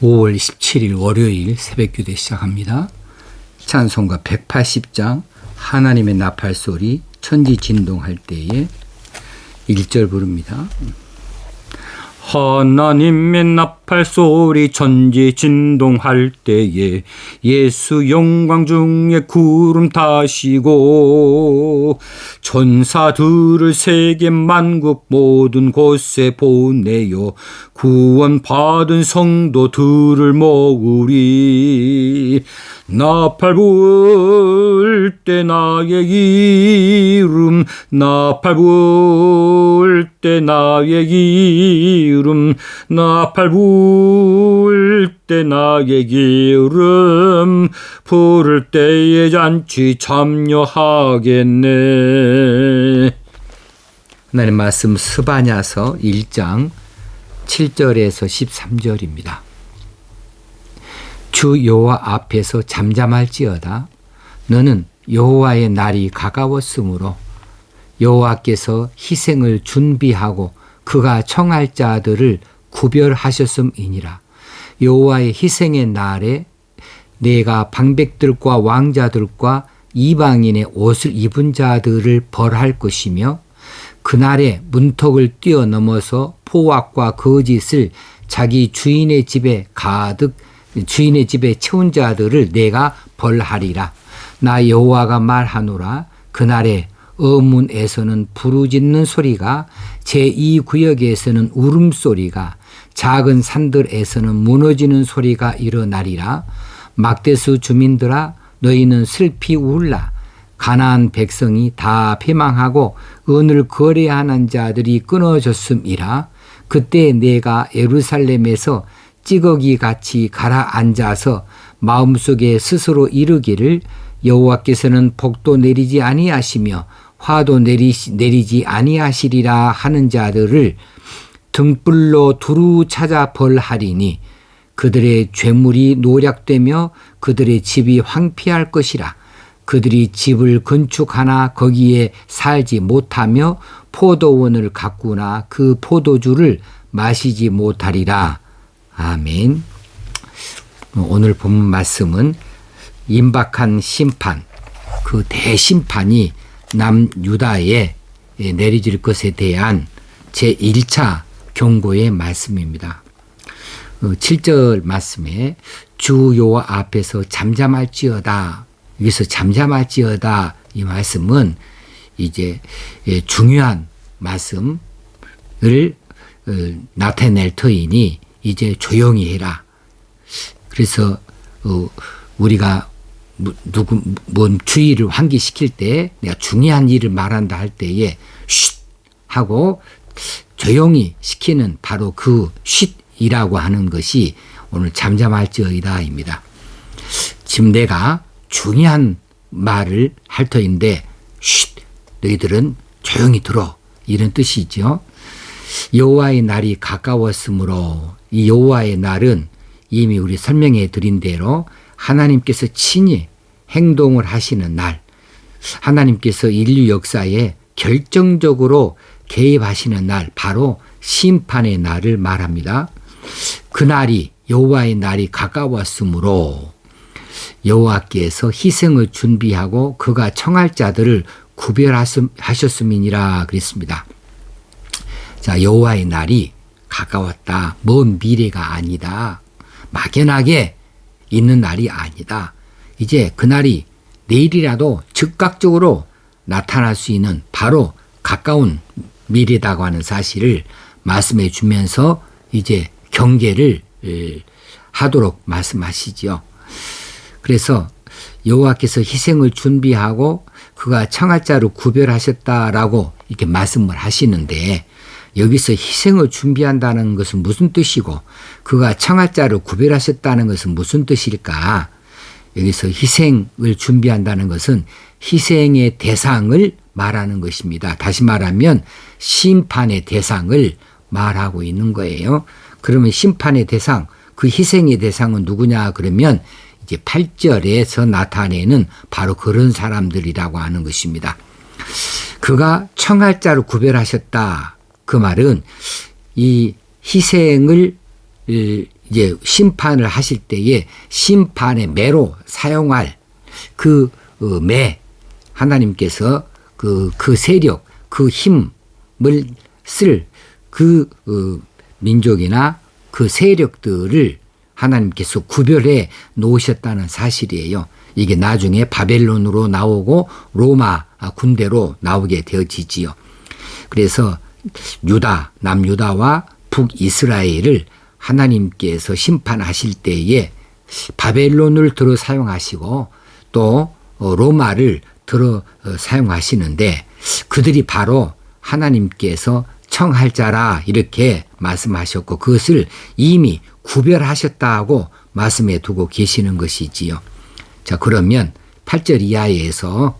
5월 17일 월요일 새벽기도 시작합니다. 찬송가 180장 하나님의 나팔소리 천지 진동할 때에 1절 부릅니다. 하나님의 나팔소리 천지 진동할 때에 예수 영광 중에 구름 타시고 천사들을 세계 만국 모든 곳에 보내요 구원 받은 성도들을 모으리. 나팔 불 때 나의 이름 나팔 불 때 나의 이름 나팔 불 때 나의 이름 부를 때에 잔치 참여하겠네. 하나님 말씀 스바냐서 1장 7절에서 13절입니다. 주 여호와 앞에서 잠잠할지어다. 너는 여호와의 날이 가까웠으므로 여호와께서 희생을 준비하고 그가 청할 자들을 구별하셨음이니라. 여호와의 희생의 날에 내가 방백들과 왕자들과 이방인의 옷을 입은 자들을 벌할 것이며 그날에 문턱을 뛰어넘어서 포악과 거짓을 자기 주인의 집에 채운 자들을 내가 벌하리라. 나 여호와가 말하노라. 그날에 어문에서는 부르짖는 소리가 제2구역에서는 울음소리가 작은 산들에서는 무너지는 소리가 일어나리라. 막대수 주민들아 너희는 슬피 울라. 가나안 백성이 다 패망하고 은을 거래하는 자들이 끊어졌음이라. 그때 내가 예루살렘에서 찌꺼기 같이 가라앉아서 마음속에 스스로 이르기를 여호와께서는 복도 내리지 아니하시며 화도 내리지 아니하시리라 하는 자들을 등불로 두루 찾아 벌하리니 그들의 죄물이 노략되며 그들의 집이 황폐할 것이라. 그들이 집을 건축하나 거기에 살지 못하며 포도원을 가꾸나 그 포도주를 마시지 못하리라. 아멘. 오늘 본문 말씀은 임박한 심판, 그 대심판이 남유다에 내려질 것에 대한 제1차 경고의 말씀입니다. 7절 말씀에 주 여호와 앞에서 잠잠할지어다. 여기서 잠잠할지어다 이 말씀은 이제 중요한 말씀을 나타낼 터이니 이제 조용히 해라. 그래서 우리가 뭔 주의를 환기시킬 때 내가 중요한 일을 말한다 할 때에 쉿 하고 조용히 시키는 바로 그 쉿이라고 하는 것이 오늘 잠잠할지어이다입니다. 지금 내가 중요한 말을 할 터인데 쉿 너희들은 조용히 들어 이런 뜻이죠. 여호와의 날이 가까웠으므로 이 여호와의 날은 이미 우리 설명해 드린 대로 하나님께서 친히 행동을 하시는 날, 하나님께서 인류 역사에 결정적으로 개입하시는 날, 바로 심판의 날을 말합니다. 그 날이 여호와의 날이 가까웠으므로 여호와께서 희생을 준비하고 그가 청할 자들을 구별하셨음이니라 그랬습니다. 자, 여호와의 날이 가까웠다. 먼 미래가 아니다. 막연하게 있는 날이 아니다. 이제 그 날이 내일이라도 즉각적으로 나타날 수 있는 바로 가까운 미래다고 하는 사실을 말씀해 주면서 이제 경계를 하도록 말씀하시죠. 그래서 여호와께서 희생을 준비하고 그가 청할 자를 구별하셨다라고 이렇게 말씀을 하시는데 여기서 희생을 준비한다는 것은 무슨 뜻이고 그가 청할 자를 구별하셨다는 것은 무슨 뜻일까? 여기서 희생을 준비한다는 것은 희생의 대상을 말하는 것입니다. 다시 말하면 심판의 대상을 말하고 있는 거예요. 그러면 심판의 대상, 그 희생의 대상은 누구냐 그러면 이제 8절에서 나타내는 바로 그런 사람들이라고 하는 것입니다. 그가 청할 자를 구별하셨다. 그 말은 이 희생을 이제 심판을 하실 때에 심판의 매로 사용할 그 매, 하나님께서 그 세력, 그 힘을 쓸 그 민족이나 그 세력들을 하나님께서 구별해 놓으셨다는 사실이에요. 이게 나중에 바벨론으로 나오고 로마 군대로 나오게 되어지지요. 그래서 유다, 남유다와 북이스라엘을 하나님께서 심판하실 때에 바벨론을 들어 사용하시고 또 로마를 들어 사용하시는데 그들이 바로 하나님께서 청할 자라 이렇게 말씀하셨고 그것을 이미 구별하셨다고 말씀해 두고 계시는 것이지요. 자, 그러면 8절 이하에서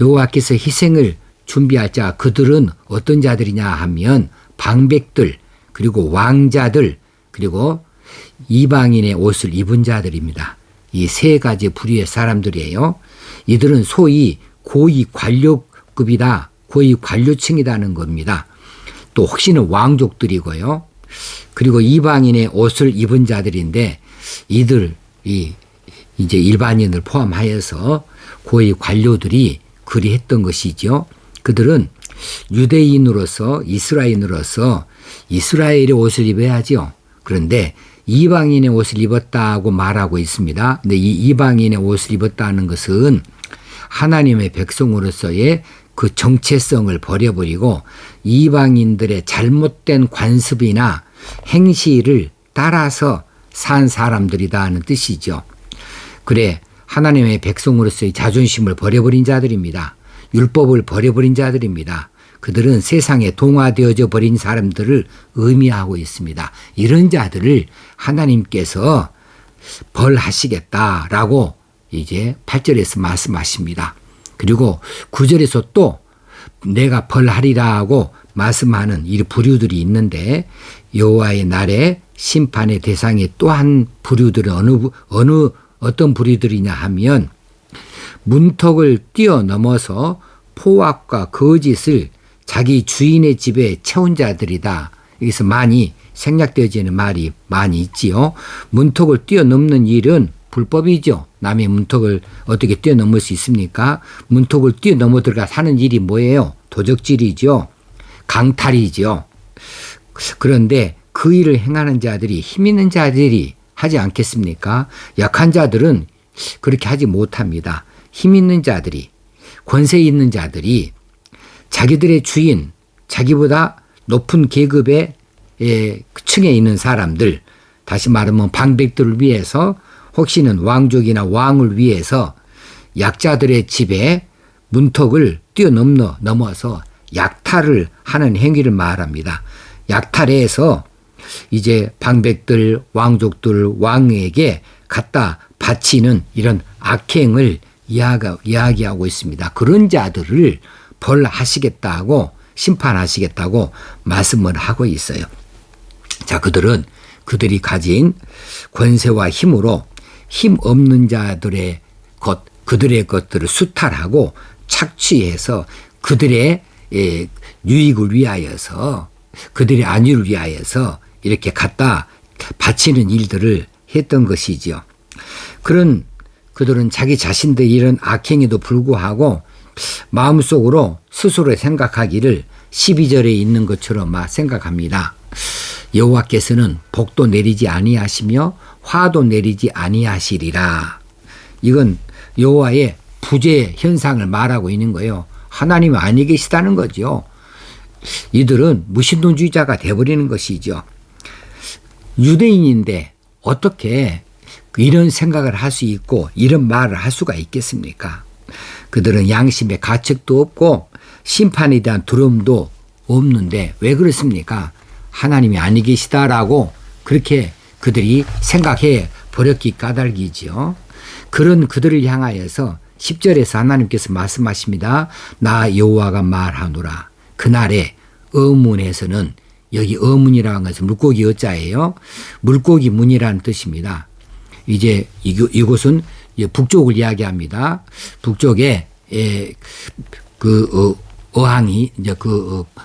여호와께서 희생을 준비할 자 그들은 어떤 자들이냐 하면 방백들 그리고 왕자들 그리고 이방인의 옷을 입은 자들입니다. 이 세 가지 부류의 사람들이에요. 이들은 소위 고위 관료급이다. 고위 관료층이라는 겁니다. 또 혹시는 왕족들이고요. 그리고 이방인의 옷을 입은 자들인데 이들이 이제 일반인을 포함하여서 고위 관료들이 그리했던 것이죠. 그들은 유대인으로서 이스라엘인으로서 이스라엘의 옷을 입어야죠. 그런데 이방인의 옷을 입었다고 말하고 있습니다. 근데 이 이방인의 옷을 입었다는 것은 하나님의 백성으로서의 그 정체성을 버려버리고 이방인들의 잘못된 관습이나 행실을 따라서 산 사람들이다는 뜻이죠. 그래 하나님의 백성으로서의 자존심을 버려버린 자들입니다. 율법을 버려버린 자들입니다. 그들은 세상에 동화되어져 버린 사람들을 의미하고 있습니다. 이런 자들을 하나님께서 벌하시겠다라고 이제 8절에서 말씀하십니다. 그리고 9절에서 또 내가 벌하리라고 말씀하는 이 부류들이 있는데 여호와의 날에 심판의 대상이 또 한 부류들은 어떤 부류들이냐 하면 문턱을 뛰어넘어서 포악과 거짓을 자기 주인의 집에 채운 자들이다. 여기서 많이 생략되어지는 말이 많이 있지요. 문턱을 뛰어넘는 일은 불법이죠. 남의 문턱을 어떻게 뛰어넘을 수 있습니까? 문턱을 뛰어넘어 들어가 사는 일이 뭐예요? 도적질이죠. 강탈이죠. 그런데 그 일을 행하는 자들이 힘 있는 자들이 하지 않겠습니까? 약한 자들은 그렇게 하지 못합니다. 힘 있는 자들이 권세 있는 자들이 자기들의 주인 자기보다 높은 계급의 층에 있는 사람들 다시 말하면 방백들을 위해서 혹시는 왕족이나 왕을 위해서 약자들의 집에 문턱을 뛰어넘어서 약탈을 하는 행위를 말합니다. 약탈해서 이제 방백들, 왕족들, 왕에게 갖다 바치는 이런 악행을 이야기하고 있습니다. 그런 자들을 벌하시겠다고 심판하시겠다고 말씀을 하고 있어요. 자, 그들이 가진 권세와 힘으로 힘 없는 자들의 그들의 것들을 수탈하고 착취해서 그들의 유익을 위하여서 그들의 안위를 위하여서 이렇게 갖다 바치는 일들을 했던 것이지요. 그들은 자기 자신들의 이런 악행에도 불구하고 마음속으로 스스로 생각하기를 12절에 있는 것처럼 생각합니다. 여호와께서는 복도 내리지 아니하시며 화도 내리지 아니하시리라. 이건 여호와의 부재 현상을 말하고 있는 거예요. 하나님이 아니 계시다는 거죠. 이들은 무신론주의자가 되어버리는 것이죠. 유대인인데 어떻게 이런 생각을 할 수 있고 이런 말을 할 수가 있겠습니까? 그들은 양심의 가책도 없고 심판에 대한 두려움도 없는데 왜 그렇습니까? 하나님이 아니 계시다라고 그렇게 그들이 생각해 버렸기 까닭이지요. 그런 그들을 향하여서 10절에서 하나님께서 말씀하십니다. 나 여호와가 말하노라. 그날에 어문에서는 여기 어문이라는 것은 물고기 어자예요. 물고기 문이라는 뜻입니다. 이제 이곳은 북쪽을 이야기합니다. 북쪽에 어항이 이제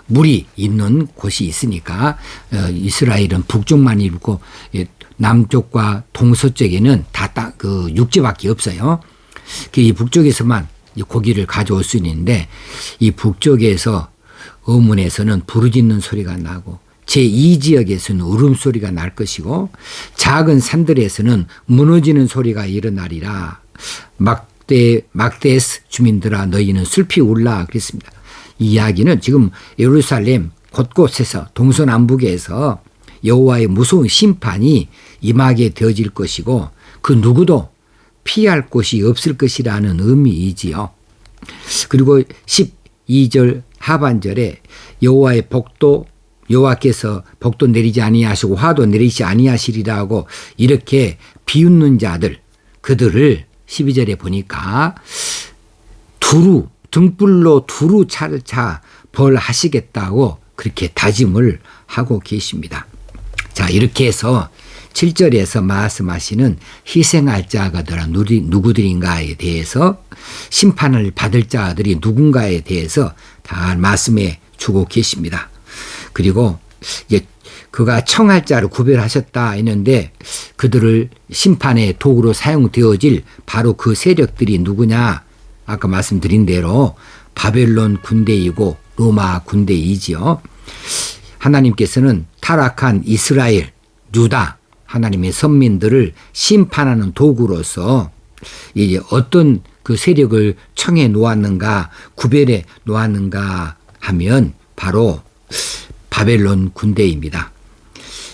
물이 있는 곳이 있으니까 이스라엘은 북쪽만 있고 남쪽과 동서쪽에는 다 그 육지밖에 없어요. 이 북쪽에서만 이 고기를 가져올 수 있는데 이 북쪽에서 어문에서는 부르짖는 소리가 나고 제2지역에서는 울음소리가 날 것이고 작은 산들에서는 무너지는 소리가 일어나리라. 막데스 주민들아 너희는 슬피 울라 그랬습니다. 이 이야기는 지금 예루살렘 곳곳에서 동서남북에서 여호와의 무서운 심판이 임하게 되어질 것이고 그 누구도 피할 곳이 없을 것이라는 의미이지요. 그리고 12절 하반절에 여호와께서 복도 내리지 아니하시고 화도 내리지 아니하시리라고 이렇게 비웃는 자들 그들을 12절에 보니까 등불로 두루 차 벌하시겠다고 그렇게 다짐을 하고 계십니다. 자, 이렇게 해서 7절에서 말씀하시는 희생할 자가 누구들인가에 대해서 심판을 받을 자들이 누군가에 대해서 다 말씀해 주고 계십니다. 그리고 이제 그가 청할 자를 구별하셨다 했는데 그들을 심판의 도구로 사용되어질 바로 그 세력들이 누구냐? 아까 말씀드린 대로 바벨론 군대이고 로마 군대이지요. 하나님께서는 타락한 이스라엘, 유다 하나님의 선민들을 심판하는 도구로서 이제 어떤 그 세력을 청해 놓았는가 구별해 놓았는가 하면 바로 바벨론 군대입니다.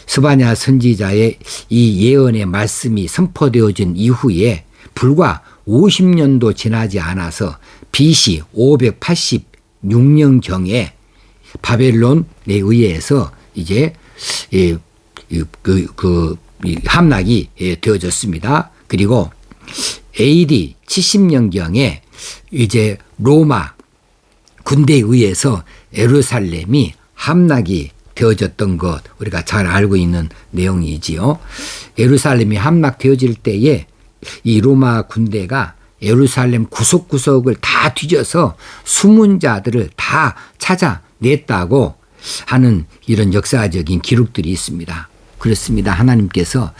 스바냐 선지자의 이 예언의 말씀이 선포되어진 이후에 불과 50년도 지나지 않아서 BC 586년경에 바벨론에 의해서 이제 함락이 되어졌습니다. 그리고 AD 70년경에 이제 로마 군대에 의해서 예루살렘이 함락이 되어졌던 것 우리가 잘 알고 있는 내용이지요. 예루살렘이 함락되어질 때에 이 로마 군대가 예루살렘 구석구석을 다 뒤져서 숨은 자들을 다 찾아냈다고 하는 이런 역사적인 기록들이 있습니다. 그렇습니다. 하나님께서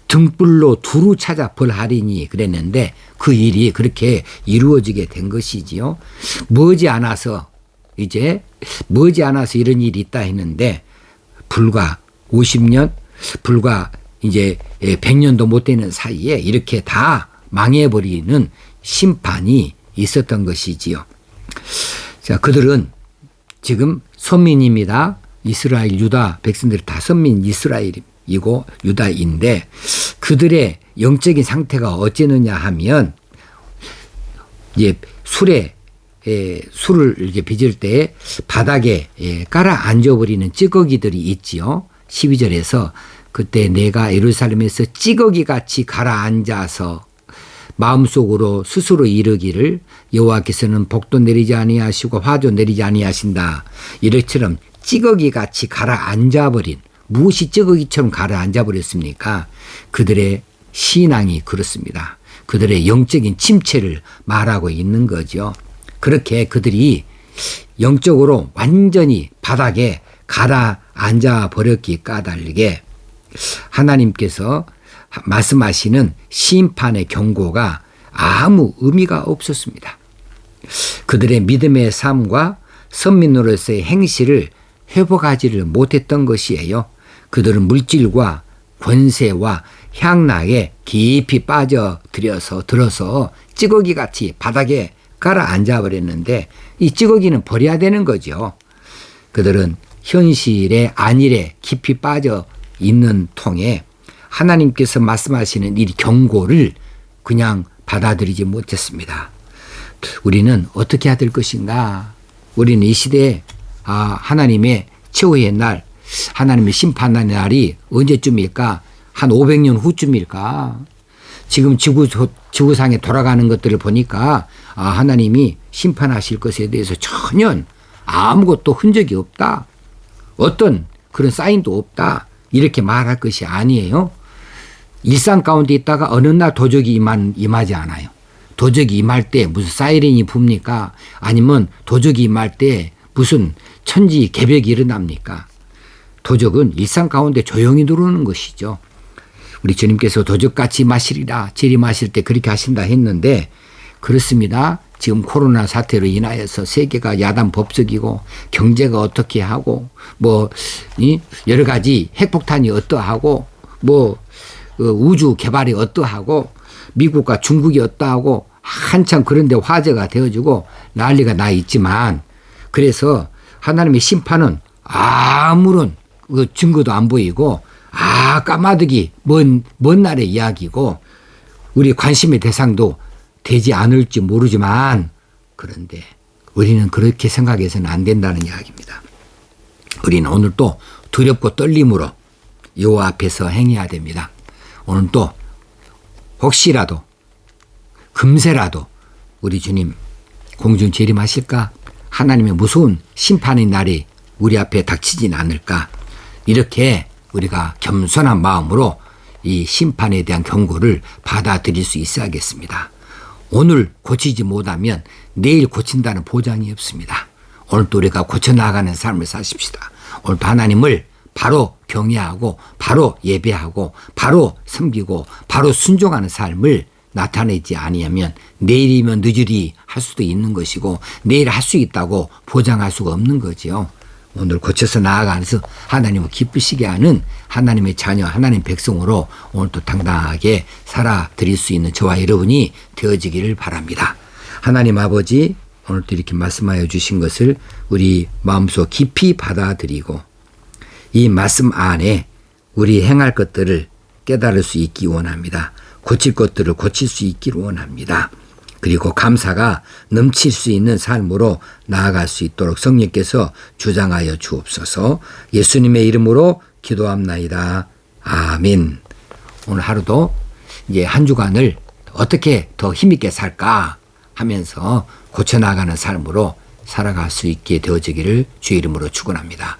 등불로 두루 찾아 벌하리니 그랬는데 그 일이 그렇게 이루어지게 된 것이지요. 머지않아서 이런 일이 있다 했는데 불과 50년, 불과 이제 100년도 못 되는 사이에 이렇게 다 망해버리는 심판이 있었던 것이지요. 자, 그들은 지금 선민입니다. 이스라엘, 유다 백성들이 다 선민 이스라엘이고 유다인데 그들의 영적인 상태가 어찌느냐 하면 이제 술을 이렇게 빚을 때 바닥에 깔아 앉아버리는 찌꺼기들이 있지요. 12절에서 그때 내가 예루살렘에서 찌꺼기같이 가라앉아서 마음속으로 스스로 이르기를 여호와께서는 복도 내리지 아니하시고 화도 내리지 아니하신다. 이렇처럼 찌꺼기같이 가라앉아버린 무엇이 찌꺼기처럼 가라앉아버렸습니까? 그들의 신앙이 그렇습니다. 그들의 영적인 침체를 말하고 있는 거죠. 그렇게 그들이 영적으로 완전히 바닥에 가라앉아 버렸기 까닭에 하나님께서 말씀하시는 심판의 경고가 아무 의미가 없었습니다. 그들의 믿음의 삶과 선민으로서의 행실을 회복하지를 못했던 것이에요. 그들은 물질과 권세와 향락에 깊이 들어서 찌꺼기같이 바닥에 가라앉아 버렸는데 이 찌꺼기는 버려야 되는 거죠. 그들은 현실의 안일에 깊이 빠져 있는 통에 하나님께서 말씀하시는 이 경고를 그냥 받아들이지 못했습니다. 우리는 어떻게 해야 될 것인가? 우리는 이 시대에 하나님의 최후의 날, 하나님의 심판의 날이 언제쯤일까? 한 500년 후쯤일까? 지금 지구상에 돌아가는 것들을 보니까 하나님이 심판하실 것에 대해서 전혀 아무것도 흔적이 없다. 어떤 그런 사인도 없다. 이렇게 말할 것이 아니에요. 일상 가운데 있다가 어느 날 도적이 임하지 않아요. 도적이 임할 때 무슨 사이렌이 붑니까? 아니면 도적이 임할 때 무슨 천지개벽이 일어납니까? 도적은 일상 가운데 조용히 들어오는 것이죠. 우리 주님께서 도적같이 마시리라 재림하실 때 그렇게 하신다 했는데 그렇습니다. 지금 코로나 사태로 인하여서 세계가 야단 법석이고 경제가 어떻게 하고 뭐 여러 가지 핵폭탄이 어떠하고 뭐 우주 개발이 어떠하고 미국과 중국이 어떠하고 한참 그런데 화제가 되어지고 난리가 나 있지만 그래서 하나님의 심판은 아무런 그 증거도 안 보이고 까마득이 먼 날의 이야기고 우리 관심의 대상도 되지 않을지 모르지만 그런데 우리는 그렇게 생각해서는 안 된다는 이야기입니다. 우리는 오늘 또 두렵고 떨림으로 여호와 앞에서 행해야 됩니다. 오늘 또 혹시라도 금세라도 우리 주님 공중 재림하실까? 하나님의 무서운 심판의 날이 우리 앞에 닥치진 않을까? 이렇게 우리가 겸손한 마음으로 이 심판에 대한 경고를 받아들일 수 있어야겠습니다. 오늘 고치지 못하면 내일 고친다는 보장이 없습니다. 오늘도 우리가 고쳐나가는 삶을 사십시다. 오늘도 하나님을 바로 경외하고 바로 예배하고 바로 섬기고 바로 순종하는 삶을 나타내지 아니하면 내일이면 늦으리 할 수도 있는 것이고 내일 할 수 있다고 보장할 수가 없는 거지요. 오늘 고쳐서 나아가면서 하나님을 기쁘시게 하는 하나님의 자녀 하나님 백성으로 오늘도 당당하게 살아드릴 수 있는 저와 여러분이 되어지기를 바랍니다. 하나님 아버지 오늘도 이렇게 말씀하여 주신 것을 우리 마음속 깊이 받아들이고 이 말씀 안에 우리 행할 것들을 깨달을 수 있기 원합니다. 고칠 것들을 고칠 수 있기를 원합니다. 그리고 감사가 넘칠 수 있는 삶으로 나아갈 수 있도록 성령께서 주장하여 주옵소서. 예수님의 이름으로 기도합나이다. 아멘. 오늘 하루도 이제 한 주간을 어떻게 더 힘있게 살까 하면서 고쳐나가는 삶으로 살아갈 수 있게 되어지기를 주의 이름으로 축원합니다.